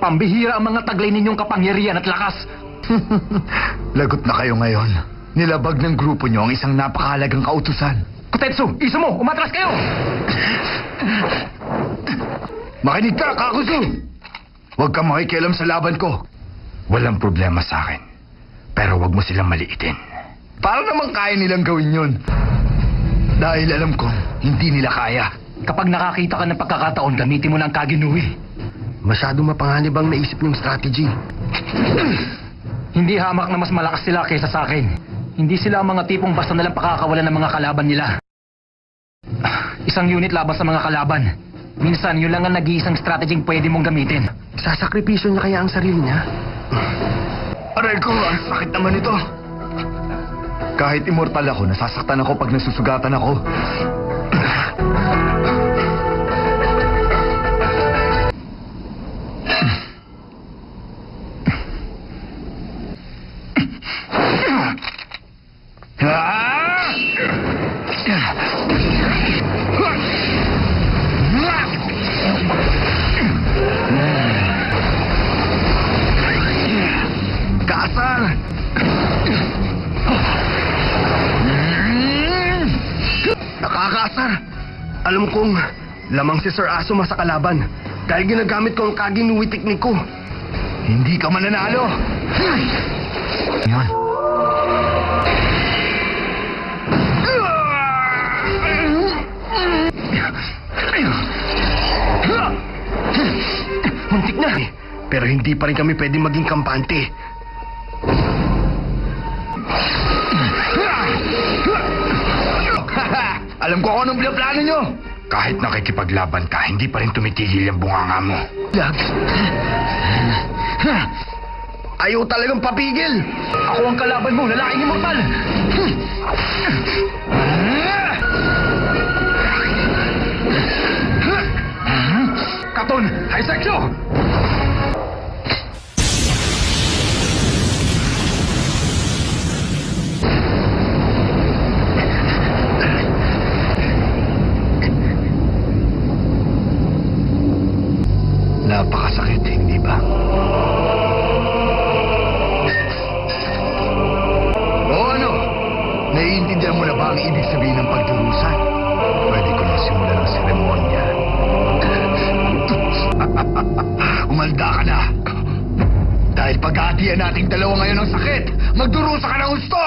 Pambihira ang mga taglay ninyong kapangyarihan at lakas. Lagot na kayo ngayon. Nilabag ng grupo nyo ang isang napakahalagang kautusan. Kotetsu, iso mo, umatras kayo! Makinig ka, Kakuzu! Huwag kang makikialam sa laban ko. Walang problema sa akin. Pero huwag mo silang maliitin. Para naman kaya nilang gawin yun. Dahil alam ko, hindi nila kaya. Kapag nakakita ka ng pagkakataon, gamitin mo ng Kaginui. Masyadong mapanganib ang naisip ng strategy. Hindi hamak na mas malakas sila kaysa sa akin. Hindi sila ang mga tipong basta nalang pakakawalan ng mga kalaban nila. Isang unit laban sa mga kalaban. Minsan, yun lang ang nag-iisang strategyeng pwede mong gamitin. Sasakripisyo niya kaya ang sarili niya? Aray ko, ang sakit naman ito. Kahit immortal ako, nasasaktan ako pag nasusugatan ako. Kasar! Nakakaasar! Alam kong lamang si Sir Asuma sa kalaban dahil ginagamit ko ang Kaginui technique ko. Hindi ka mananalo! Yan. Muntik na! Pero hindi pa rin kami pwedeng maging kampante. Alam ko anong plano nyo! Kahit nakikipaglaban ka, hindi pa rin tumitigil yung bunganga mo. Ayaw talagang papigil! Ako ang kalaban mo, lalaking immortal! Katon, high section! Napakasakit, hindi ba? O ano? Naiintindihan mo na ba ang ibig sabihin ng pagdurusan? Pwede ko na simulan ang seremonya. Umalda ka na! Dahil paghahatian nating dalawa ngayon ng sakit, magdurusa ka ng gusto!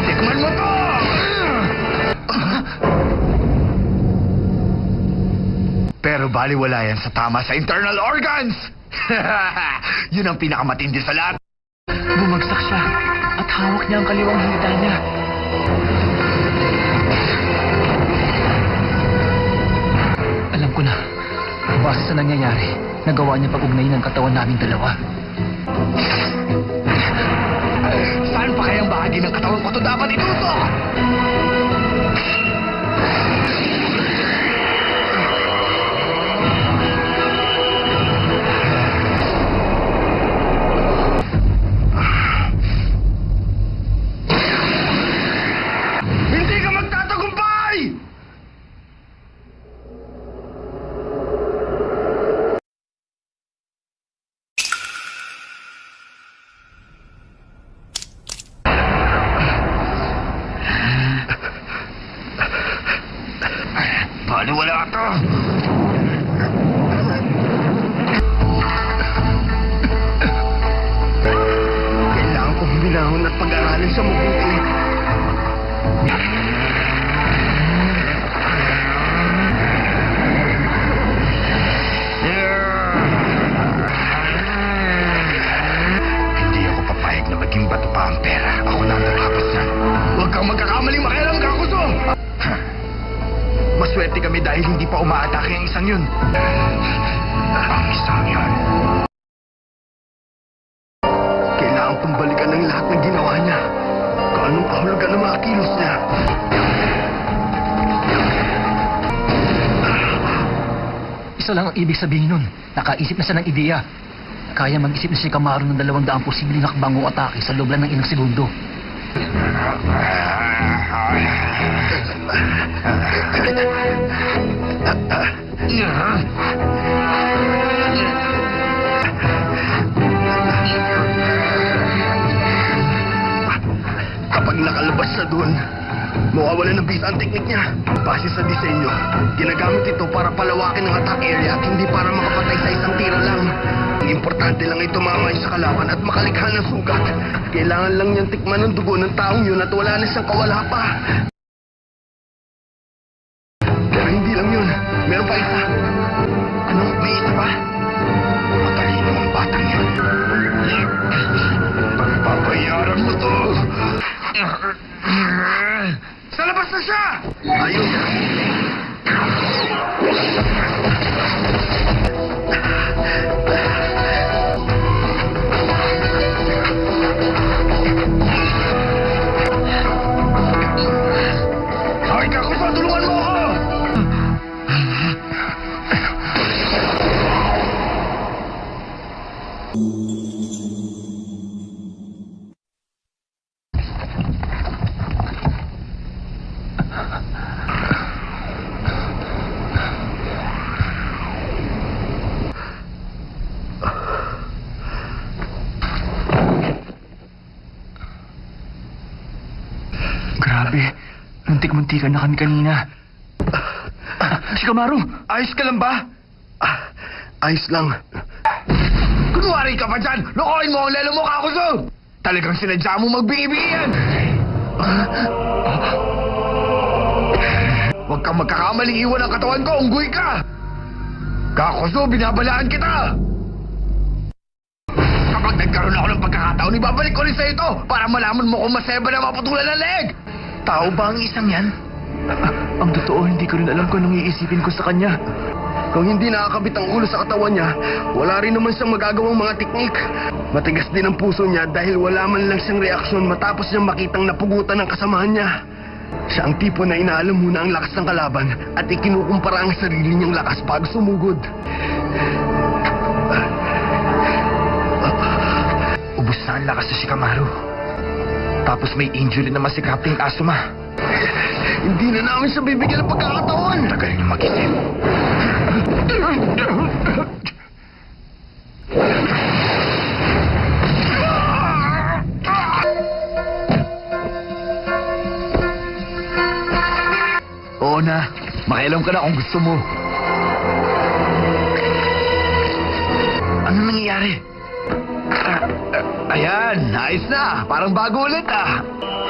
Tikman mo to! Pero baliwala yan sa tama sa internal organs! Yun ang pinakamatindi sa lahat. Bumagsak siya at hawak niya ang kaliwang hita niya. Alam ko na, base sa nangyayari, nagawa niya pag-ugnayin ang katawan naming dalawa. Saan pa kayang bahagi ng katawan ko ito dapat itutok? Hindi ka magtatagumpay! Baliwala ka to! Kailangan kong binahon at pag-aralin sa mabuti. Hindi ako papayag na maging bato pa ang pera. Ako na ang natapas yan. Huwag kang magkakamaling makialam, Kakuzu! Maswerte kami dahil hindi pa umaatake ang isang yun. Ang isang yun. Kailangan kong balikan ang lahat ng ginawa niya. Kung anong kahulugan ng mga kilos niya. Isa lang ang ibig sabihin nun. Nakaisip na siya ng ideya. Kaya mag-isip na si Camaro ng 200 posibleng hakbang o atake sa loob lang ng ilang segundo. Kapag nakalabas siya doon, mawawala ng bisa ang teknik niya. Base sa disenyo, ginagamit ito para palawakin ang attack area at hindi para makapatay sa isang tira lang. Ang importante lang ay tumamay sa kalaban at makalikha ng sugat. Kailangan lang niyang tikman ng dugo ng taong yun at wala na siyang kawala pa. Pero hindi lang yun. Meron pa isa. Ano? May isa pa? Matalino ang batang yun. Pagpapayaran mo to! Sa labas na siya! Ayun. Ay, Kakuso! Tulungan mo ako! Grabe. Muntik-muntikan na kami kanina. Si Camaro! Ayos ka lang ba? Ayos lang. Kunwari ka pa dyan! Lokohin mo ang lelo mo, Kakuso! Talagang sinadya mo magbingi-bingi yan! Huwag kang magkakamaling iwan ang katawan ko, unggoy ka! Kakuso, binabalaan kita! Kapag nagkaroon ako ng pagkakataon, ibabalik ko rin sa ito para malaman mo kung masaya ba na maputulan ng leg! Tao ba ang isang yan? Ang totoo, hindi ko rin alam kung anong iisipin ko sa kanya. Kung hindi nakakabit ang ulo sa katawan niya, wala rin naman siyang magagawang mga teknik. Matigas din ang puso niya dahil wala man lang siyang reaksyon matapos niyang makitang napugutan ng kasamahan niya. Siya ang tipo na inaalam muna ang lakas ng kalaban at ikinukumpara ang sarili niyang lakas pag sumugod. Ubus na ang lakas sa si Camaro. Tapos may injury naman si Captain Asuma. Hindi na namin siya bibigyan ng pagkakataon. Tagal niyo mag-isip. Oo na. Makialam ka na kung gusto mo. Ano nangyayari? Ayan, ayos na. Parang bago ulit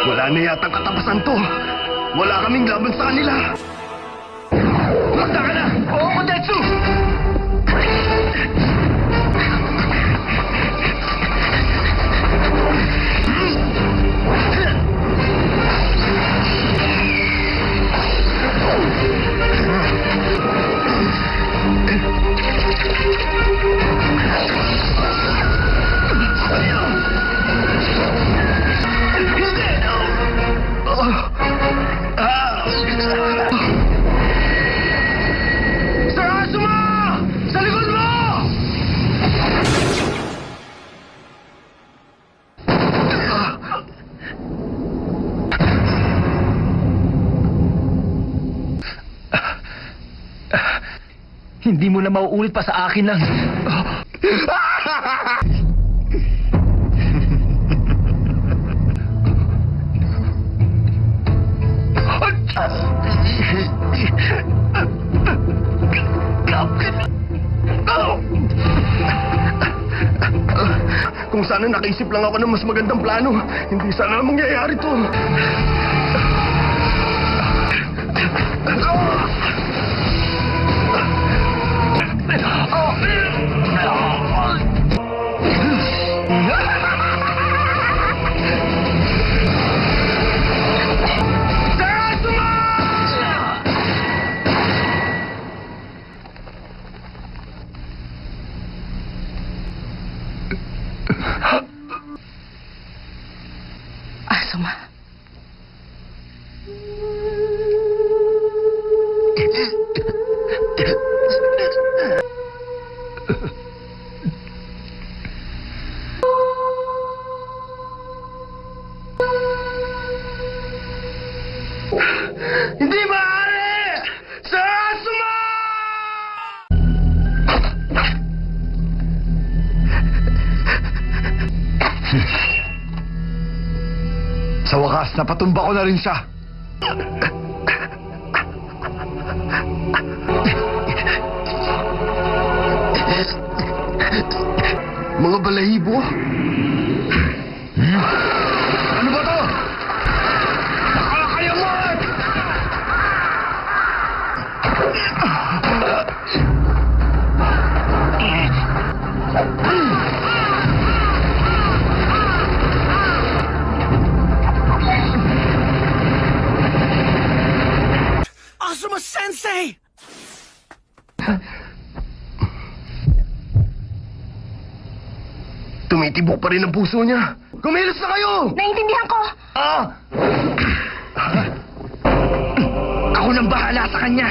Wala na yatang katapasan to. Wala kaming laban sa kanila. Magda ka na! Oo, Kodetsu! Sir Asuma! Sa likod mo! Hindi mo na mauulit pa sa akin lang. Kung sana nakaisip lang ako ng mas magandang plano, hindi sana mangyayari to. Asuma, Tapos napatumba ko na rin siya. Mga balahibo. Ano ba to? Nakakayaman! Asuma Sensei! Tumitibok pa rin ang puso niya. Kumilos na kayo! Naintindihan ko. Ah! Ako nang bahala sa kanya.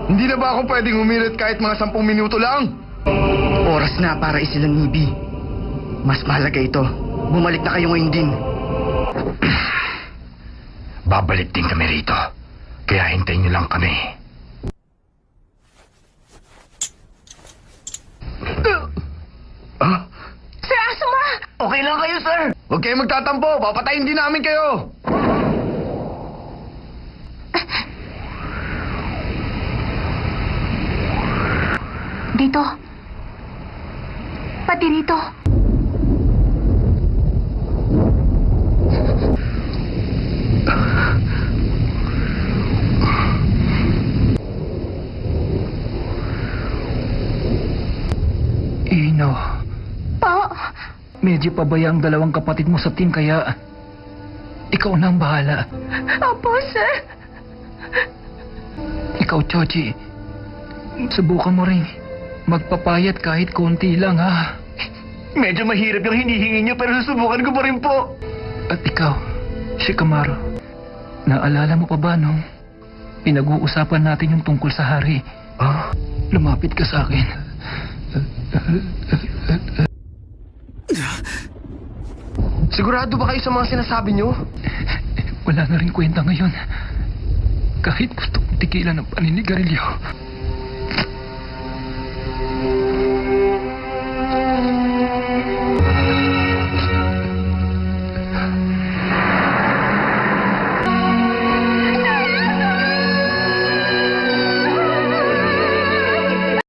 Hindi na ba ako pwedeng umilit kahit mga 10 minuto lang? Oras na para isilang Nibi. Mas mahalaga ito. Bumalik na kayo ngayon din. Babalik din kami rito. Kaya hintayin niyo lang kami. Sir Asuma! Okay lang kayo, sir. Huwag kayong magtatampo. Papatayin din namin kayo. Dito. Pati rito. Ino, Po. medyo pabaya ang dalawang kapatid mo sa team kaya ikaw na ang bahala. Opo, sir. Ikaw, Chochi, subukan mo rin. Magpapayat kahit konti lang, ha? Medyo mahirap yung hinihingi niyo pero susubukan ko pa rin po. At ikaw, Shikamaru, naalala mo pa ba nung pinag-uusapan natin yung tungkol sa hari? Ah? Lumapit ka sa akin. Sigurado ba kayo sa mga sinasabi niyo? Wala na rin kwenta ngayon. Kahit gusto kong tigilan ng paninigarilyo.